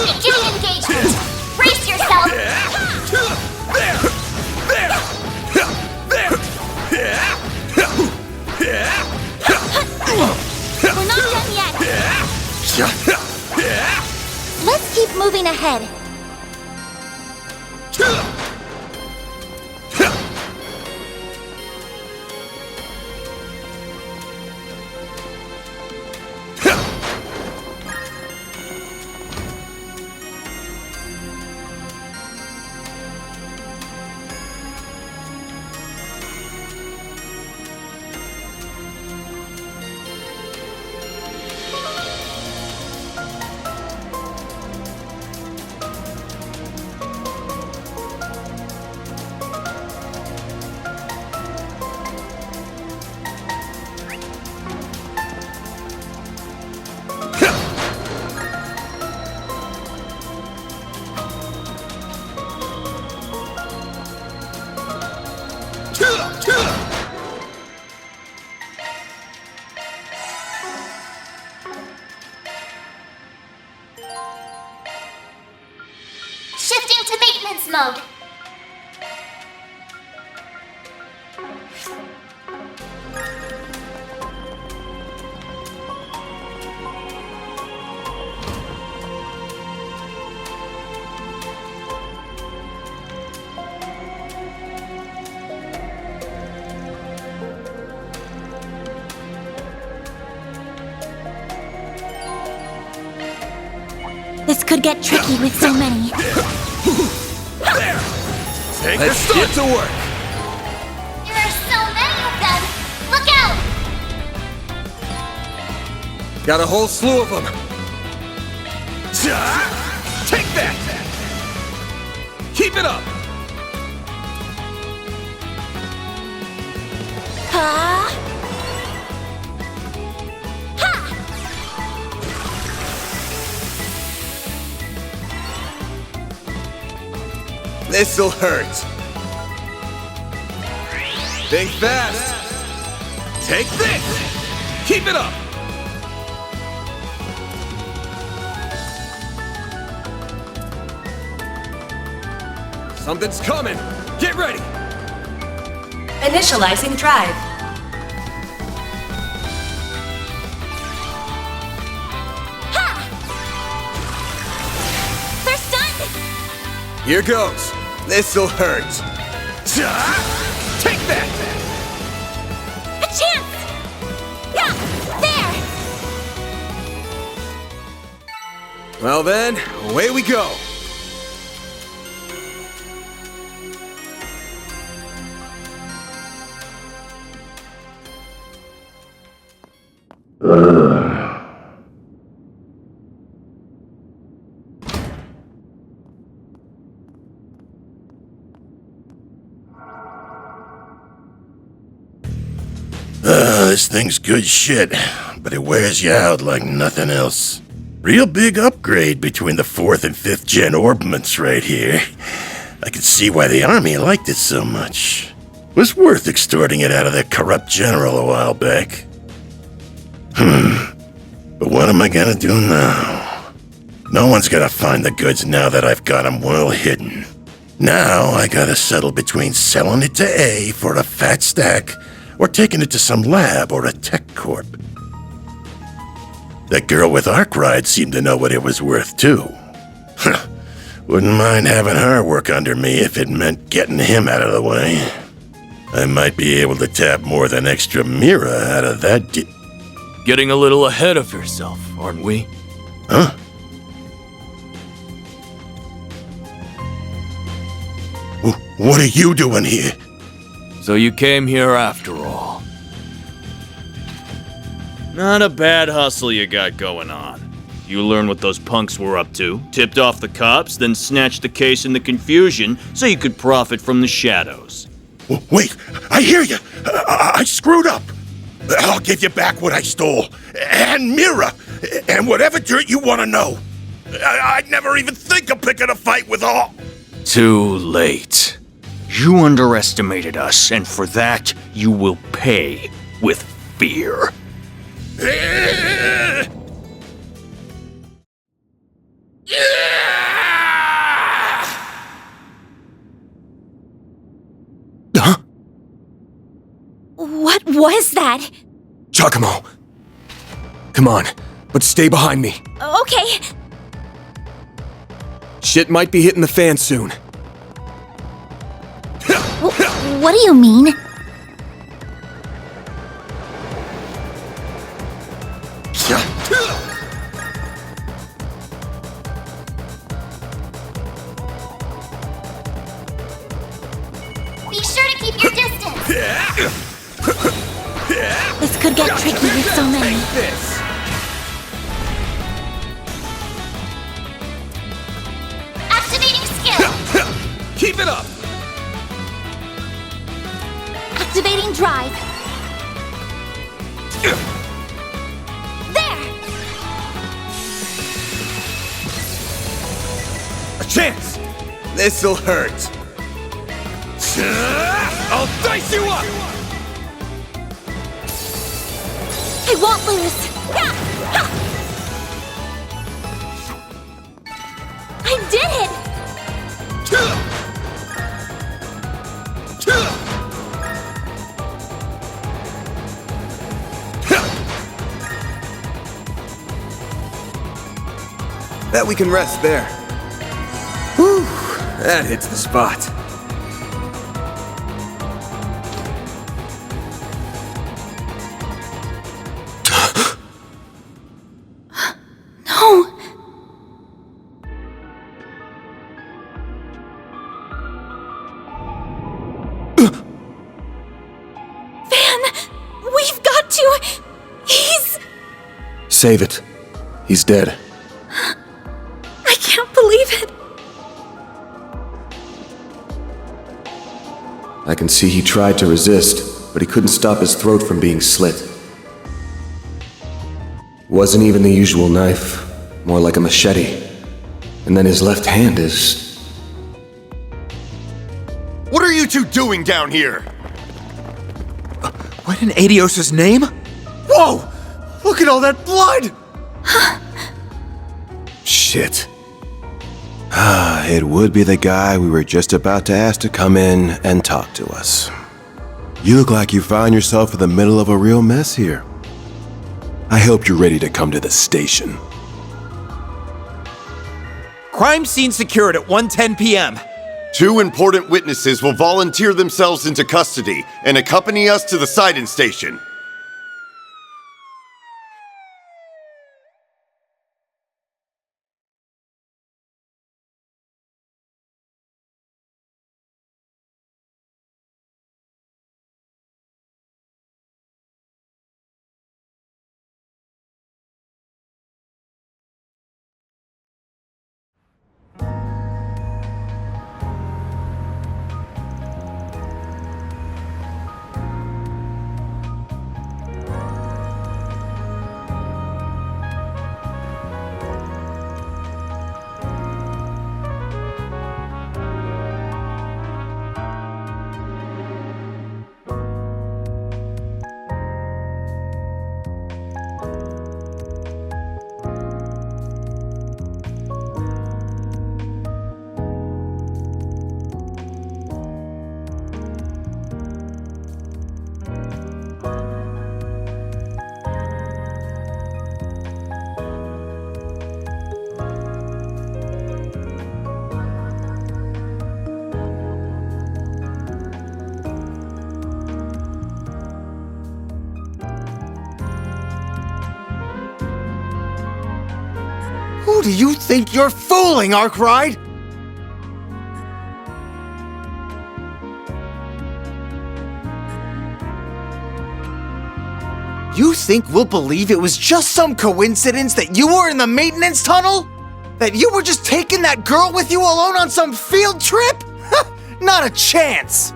Beginning engagement! Brace yourself! We're not done yet! Let's keep moving ahead. Shifting to maintenance mode. This could get tricky with so many. Let's get to work. There are so many of them. Look out! Got a whole slew of them. Take that! Keep it up! Ha! This'll hurt. Think fast. Take this! Keep it up! Something's coming! Get ready! Initializing drive. Ha! They're stunned! Here goes. This'll hurt. Take that! A chance! Yeah! There! Well then, away we go. This thing's good shit, but it wears you out like nothing else. Real big upgrade between the 4th and 5th gen orbments right here. I can see why the army liked it so much. Was worth extorting it out of that corrupt general a while back. But what am I gonna do now? No one's gonna find the goods now that I've got them well hidden. Now I gotta settle between selling it to A for a fat stack or taking it to some lab or a tech corp. That girl with Arkwright seemed to know what it was worth too. Wouldn't mind having her work under me if it meant getting him out of the way. I might be able to tap more than extra Mira out of that Getting a little ahead of yourself, aren't we? Huh? What are you doing here? So you came here after all. Not a bad hustle you got going on. You learned what those punks were up to, tipped off the cops, then snatched the case in the confusion so you could profit from the shadows. Wait, I hear you. I screwed up. I'll give you back what I stole. And Mira. And whatever dirt you want to know. I'd never even think of picking a fight with all... Too late. You underestimated us, and for that, you will pay with fear. Yeah! Dad. Giacomo. Come on, but stay behind me. Okay. Shit might be hitting the fan soon. What do you mean? Be sure to keep your distance. This could get tricky with so many. This. Activating skill. Keep it up. Activating drive. There. A chance. This'll hurt. I'll dice you up. I won't lose. I did it. Bet we can rest there. Whew, that hits the spot. No. Van, we've got to. He's. Save it. He's dead. I can't believe it. I can see he tried to resist, but he couldn't stop his throat from being slit. Wasn't even the usual knife, more like a machete. And then his left hand is... What are you two doing down here? What in Adios' name? Whoa! Look at all that blood! Shit. It would be the guy we were just about to ask to come in and talk to us. You look like you found yourself in the middle of a real mess here. I hope you're ready to come to the station. Crime scene secured at 1:10 p.m. 2 important witnesses will volunteer themselves into custody and accompany us to the Sidon station. Who do you think you're fooling, Arkwright? You think we'll believe it was just some coincidence that you were in the maintenance tunnel? That you were just taking that girl with you alone on some field trip? Not a chance!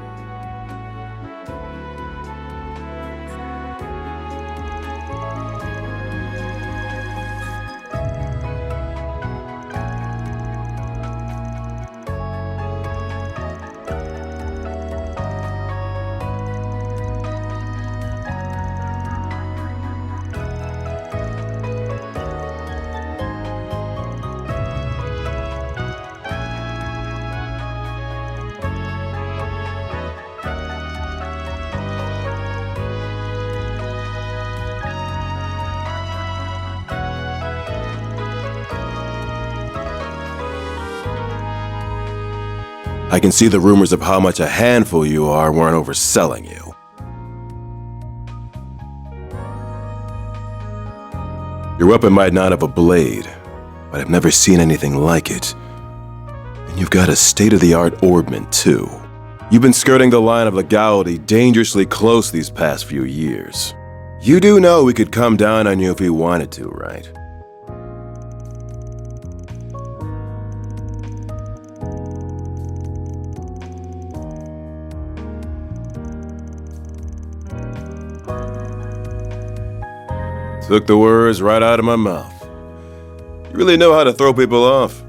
I can see the rumors of how much a handful you are weren't overselling you. Your weapon might not have a blade, but I've never seen anything like it. And you've got a state-of-the-art orbment, too. You've been skirting the line of legality dangerously close these past few years. You do know we could come down on you if we wanted to, right? Took the words right out of my mouth. You really know how to throw people off.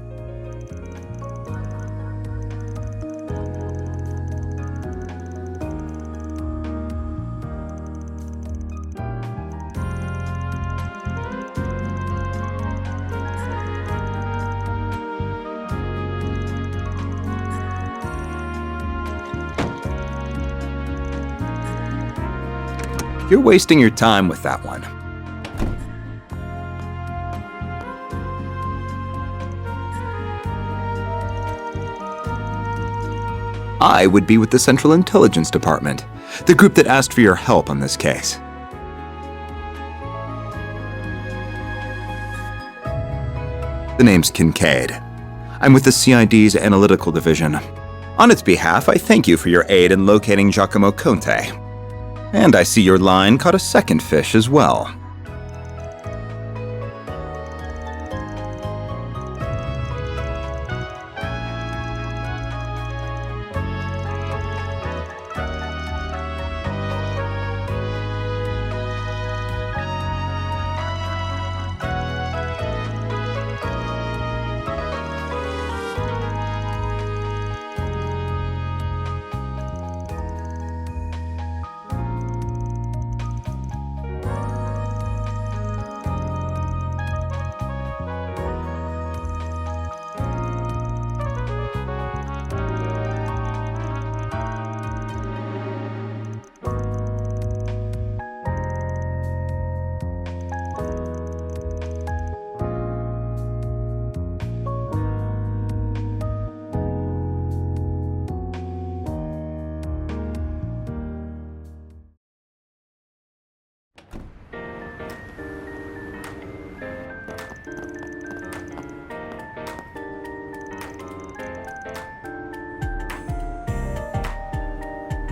You're wasting your time with that one. I would be with the Central Intelligence Department, the group that asked for your help on this case. The name's Kincaid. I'm with the CID's Analytical Division. On its behalf, I thank you for your aid in locating Giacomo Conte. And I see your line caught a second fish as well.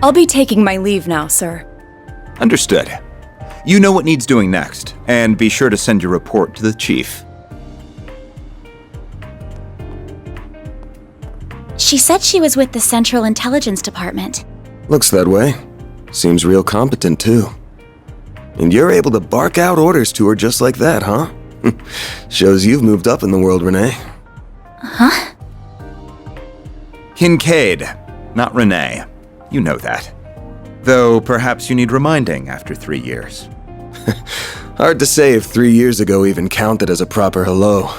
I'll be taking my leave now, sir. Understood. You know what needs doing next, and be sure to send your report to the chief. She said she was with the Central Intelligence Department. Looks that way. Seems real competent, too. And you're able to bark out orders to her just like that, huh? Shows you've moved up in the world, Renee. Huh? Kincaid, not Renee. You know that. Though perhaps you need reminding after 3 years. Hard to say if 3 years ago even counted as a proper hello.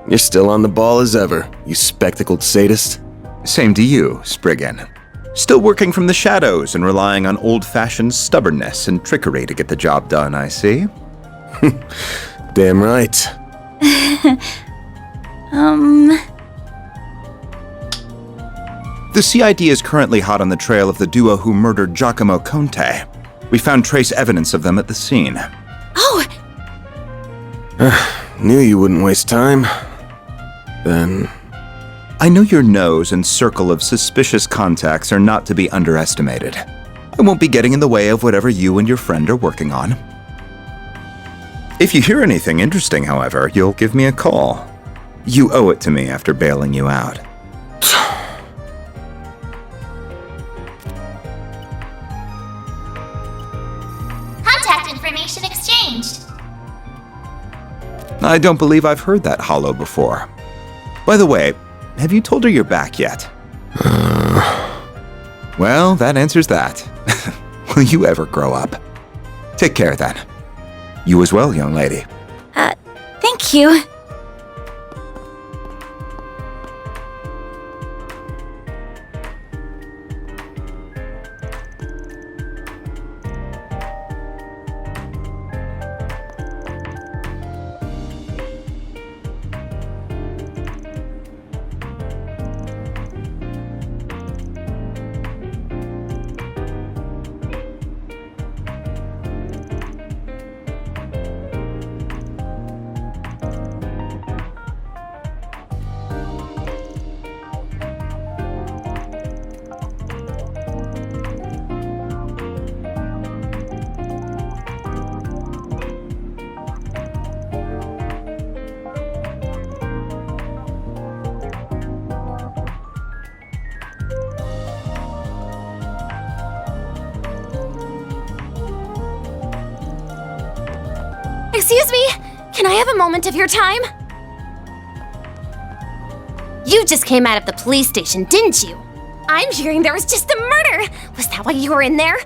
You're still on the ball as ever, you spectacled sadist. Same to you, Spriggan. Still working from the shadows and relying on old-fashioned stubbornness and trickery to get the job done, I see. Damn right. The CID is currently hot on the trail of the duo who murdered Giacomo Conte. We found trace evidence of them at the scene. Oh! Knew you wouldn't waste time. Then... I know your nose and circle of suspicious contacts are not to be underestimated. I won't be getting in the way of whatever you and your friend are working on. If you hear anything interesting, however, you'll give me a call. You owe it to me after bailing you out. Contact information exchanged. I don't believe I've heard that hollow before. By the way, have you told her you're back yet? Well, that answers that. Will you ever grow up? Take care then. You as well, young lady. Thank you. Excuse me? Can I have a moment of your time? You just came out of the police station, didn't you? I'm hearing there was just a murder. Was that why you were in there?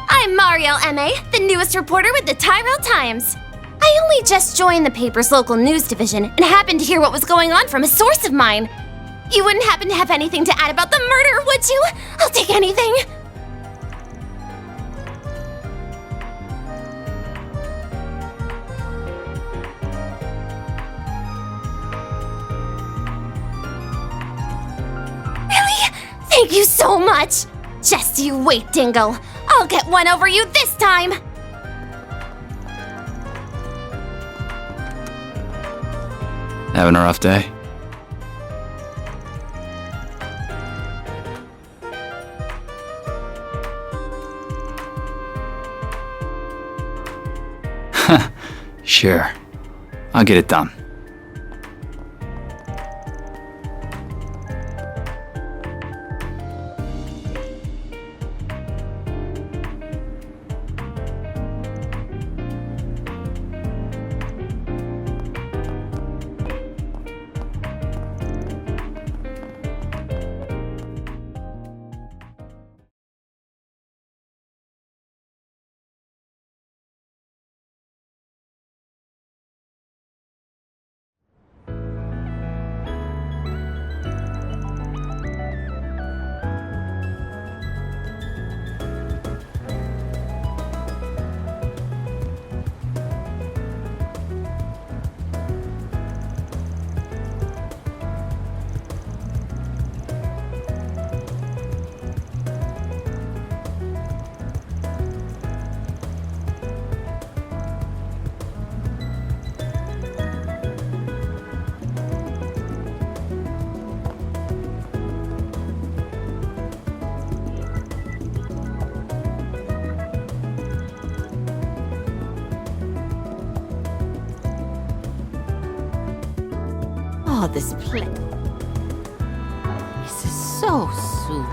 I'm Mario M.A., the newest reporter with the Tyrell Times. I only just joined the paper's local news division and happened to hear what was going on from a source of mine. You wouldn't happen to have anything to add about the murder, would you? I'll take anything. Really? Thank you so much. Just you wait, Dingle. I'll get one over you this time. Having a rough day? Sure. I'll get it done. Oh, this place. This is so soothing.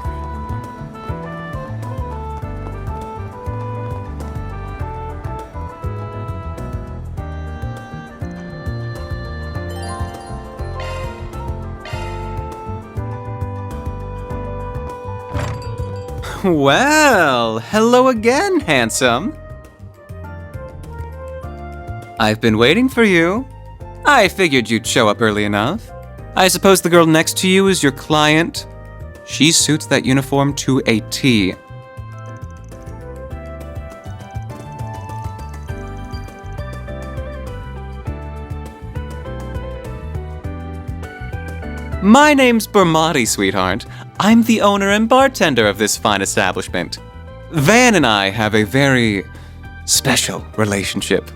Well, hello again, handsome. I've been waiting for you. I figured you'd show up early enough. I suppose the girl next to you is your client? She suits that uniform to a T. My name's Bermati, sweetheart. I'm the owner and bartender of this fine establishment. Van and I have a very special relationship.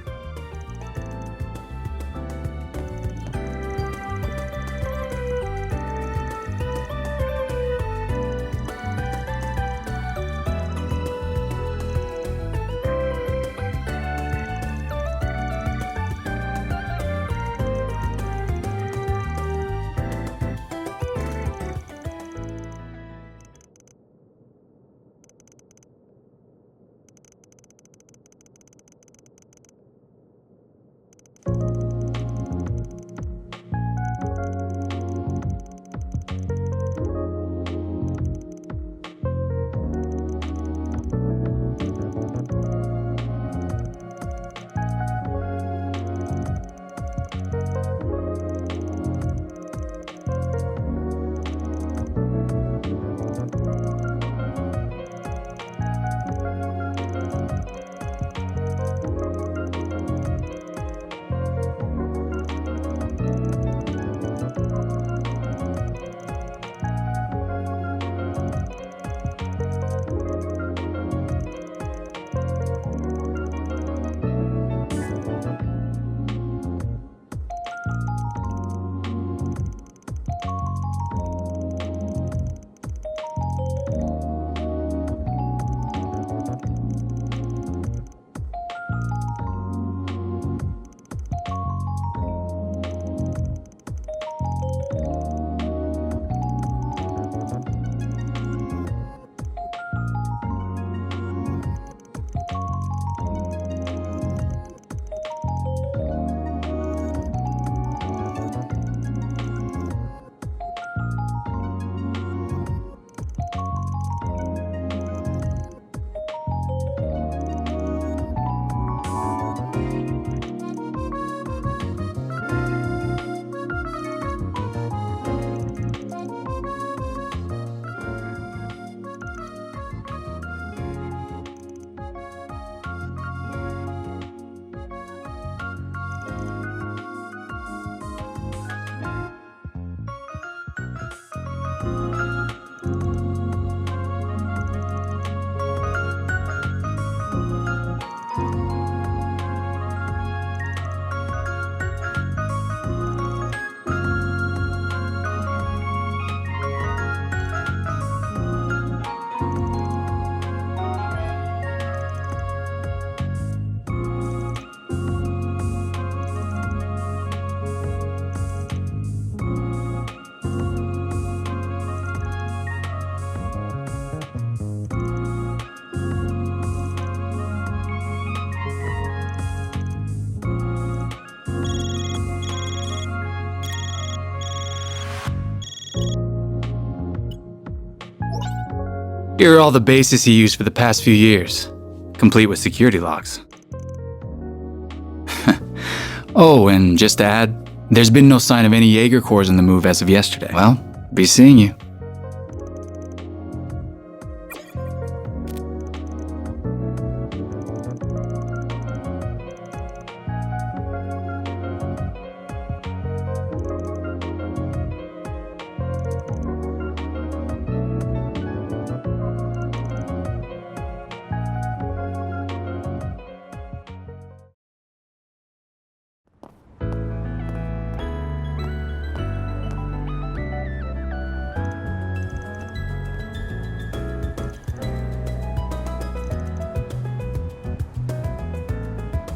Here are all the bases he used for the past few years, complete with security logs. Oh, and just to add, there's been no sign of any Jaeger cores in the move as of yesterday. Well, be seeing you.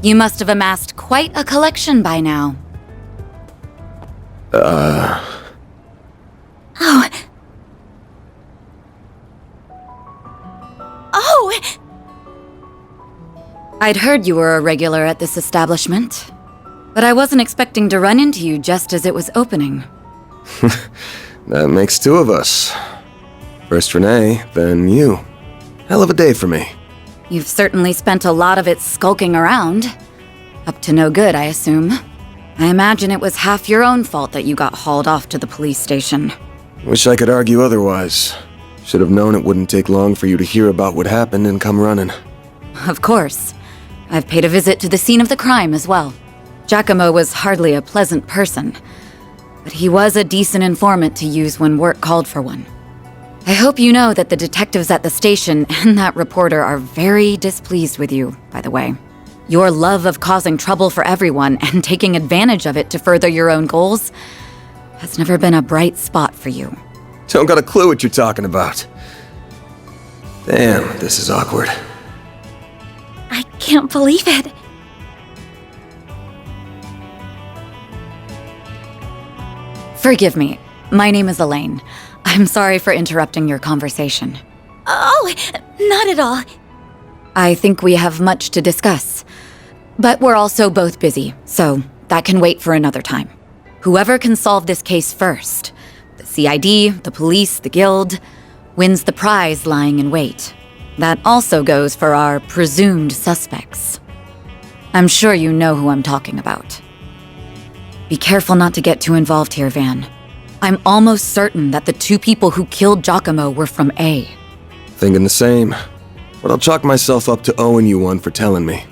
You must have amassed quite a collection by now. Oh. Oh! I'd heard you were a regular at this establishment, but I wasn't expecting to run into you just as it was opening. That makes two of us. First Renee, then you. Hell of a day for me. You've certainly spent a lot of it skulking around. Up to no good, I assume. I imagine it was half your own fault that you got hauled off to the police station. Wish I could argue otherwise. Should have known it wouldn't take long for you to hear about what happened and come running. Of course. I've paid a visit to the scene of the crime as well. Giacomo was hardly a pleasant person, but he was a decent informant to use when work called for one. I hope you know that the detectives at the station and that reporter are very displeased with you, by the way. Your love of causing trouble for everyone and taking advantage of it to further your own goals has never been a bright spot for you. Don't got a clue what you're talking about. Damn, this is awkward. I can't believe it. Forgive me. My name is Elaine. I'm sorry for interrupting your conversation. Oh, not at all. I think we have much to discuss. But we're also both busy, so that can wait for another time. Whoever can solve this case first, the CID, the police, the guild, wins the prize lying in wait. That also goes for our presumed suspects. I'm sure you know who I'm talking about. Be careful not to get too involved here, Van. I'm almost certain that the two people who killed Giacomo were from A. Thinking the same. But I'll chalk myself up to owing you one for telling me.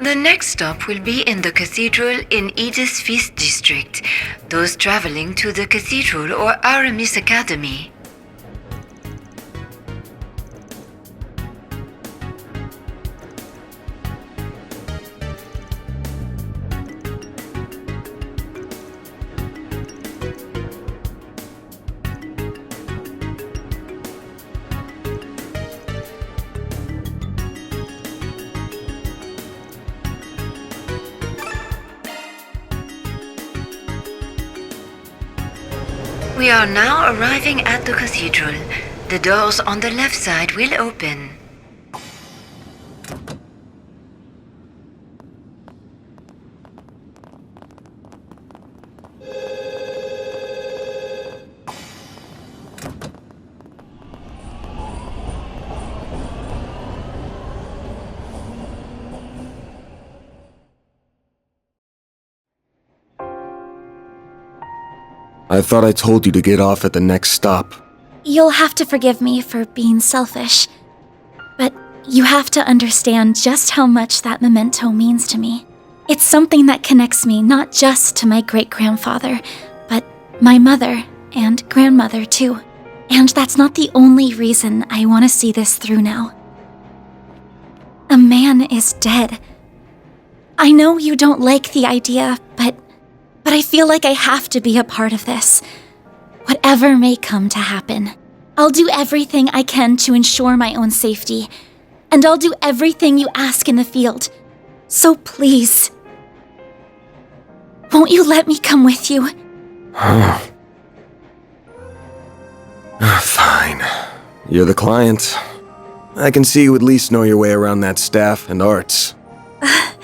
The next stop will be in the cathedral in Edith's Feast District. Those traveling to the cathedral or Aramis Academy. We are now arriving at the cathedral. The doors on the left side will open. I thought I told you to get off at the next stop. You'll have to forgive me for being selfish, but you have to understand just how much that memento means to me. It's something that connects me not just to my great-grandfather, but my mother and grandmother too. And that's not the only reason I want to see this through now. A man is dead. I know you don't like the idea, but I feel like I have to be a part of this. Whatever may come to happen, I'll do everything I can to ensure my own safety, and I'll do everything you ask in the field. So please, won't you let me come with you? Fine. You're the client. I can see you at least know your way around that staff and arts.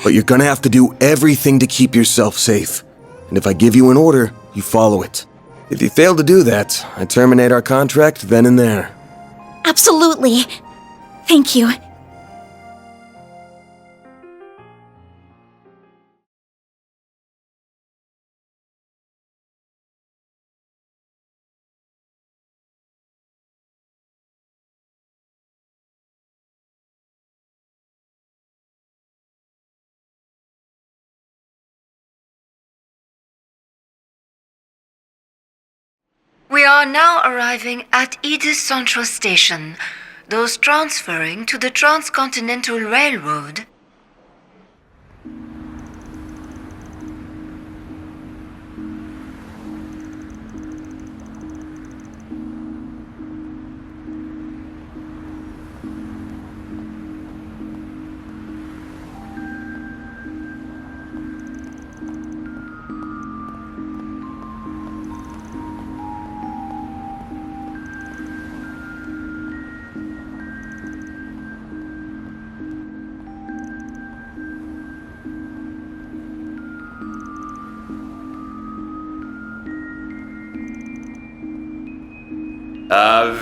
But you're gonna have to do everything to keep yourself safe. And if I give you an order, you follow it. If you fail to do that, I terminate our contract then and there. Absolutely. Thank you. We are now arriving at Edith Central Station. Those transferring to the Transcontinental Railroad.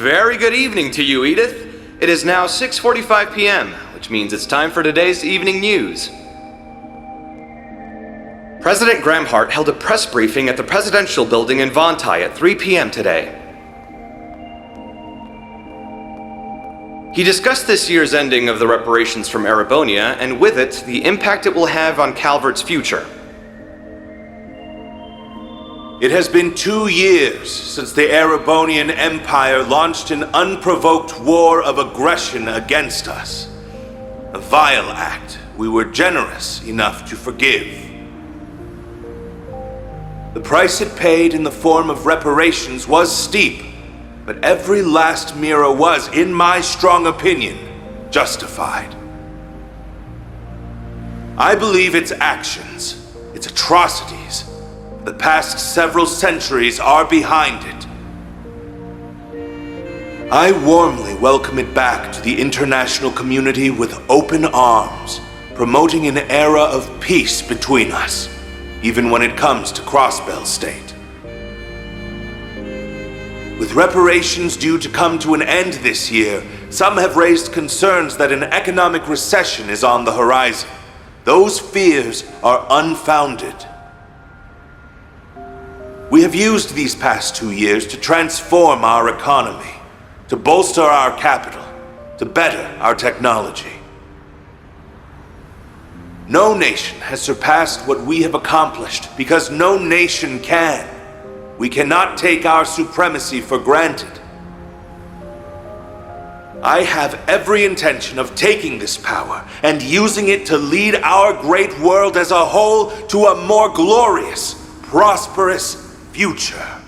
Very good evening to you, Edith. It is now 6:45 p.m., which means it's time for today's evening news. President Gramhart held a press briefing at the Presidential Building in Vontai at 3 p.m. today. He discussed this year's ending of the reparations from Erebonia, and with it, the impact it will have on Calvert's future. It has been 2 years since the Erebonian Empire launched an unprovoked war of aggression against us. A vile act we were generous enough to forgive. The price it paid in the form of reparations was steep, but every last lira was, in my strong opinion, justified. I believe its actions, its atrocities, the past several centuries are behind it. I warmly welcome it back to the international community with open arms, promoting an era of peace between us, even when it comes to Crossbell State. With reparations due to come to an end this year, some have raised concerns that an economic recession is on the horizon. Those fears are unfounded. We have used these past 2 years to transform our economy, to bolster our capital, to better our technology. No nation has surpassed what we have accomplished because no nation can. We cannot take our supremacy for granted. I have every intention of taking this power and using it to lead our great world as a whole to a more glorious, prosperous future.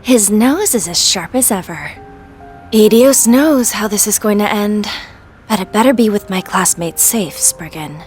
His nose is as sharp as ever. Edios knows how this is going to end, but it better be with my classmates safe, Spriggan.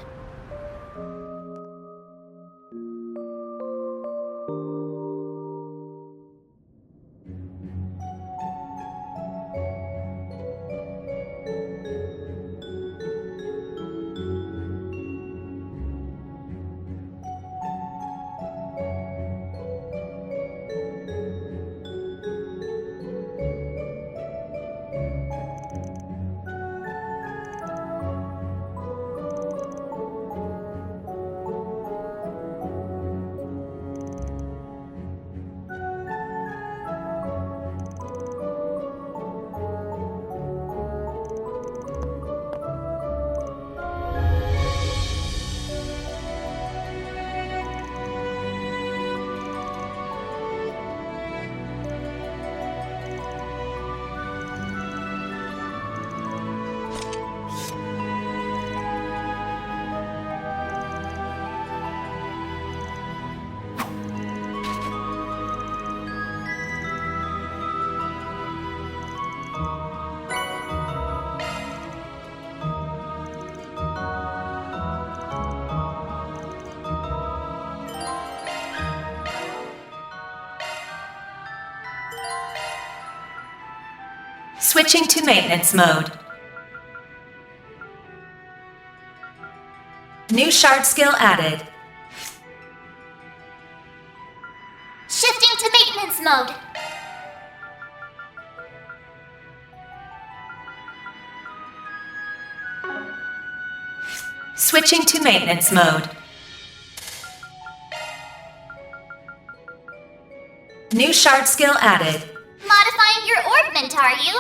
Switching to maintenance mode. New shard skill added. Shifting to maintenance mode. Switching to maintenance mode. New shard skill added. Modifying your orbment, are you?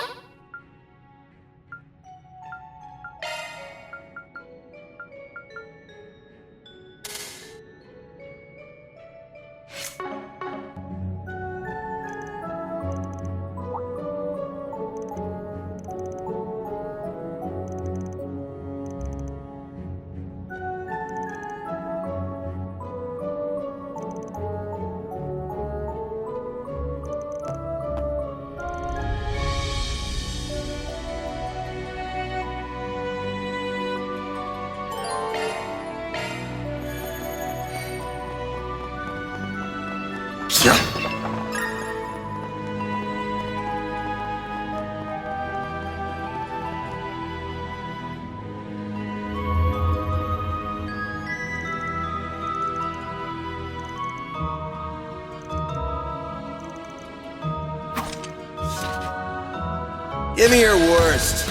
Give me your worst.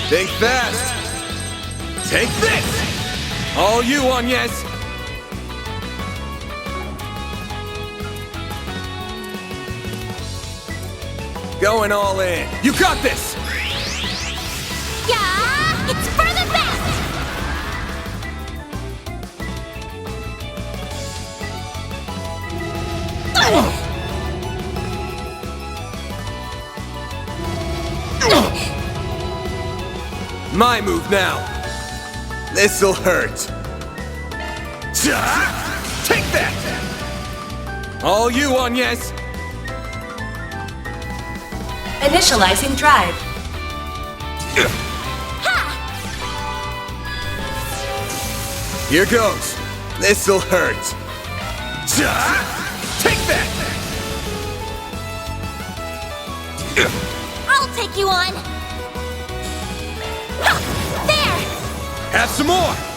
Think fast! Take this! All you, Agnes! Going all in. You got this! Yeah! It's further fast! My move now. This'll hurt. Take that! All you, Agnes! Initializing drive. Here goes. This'll hurt. Take that! I'll take you on! There! Have some more!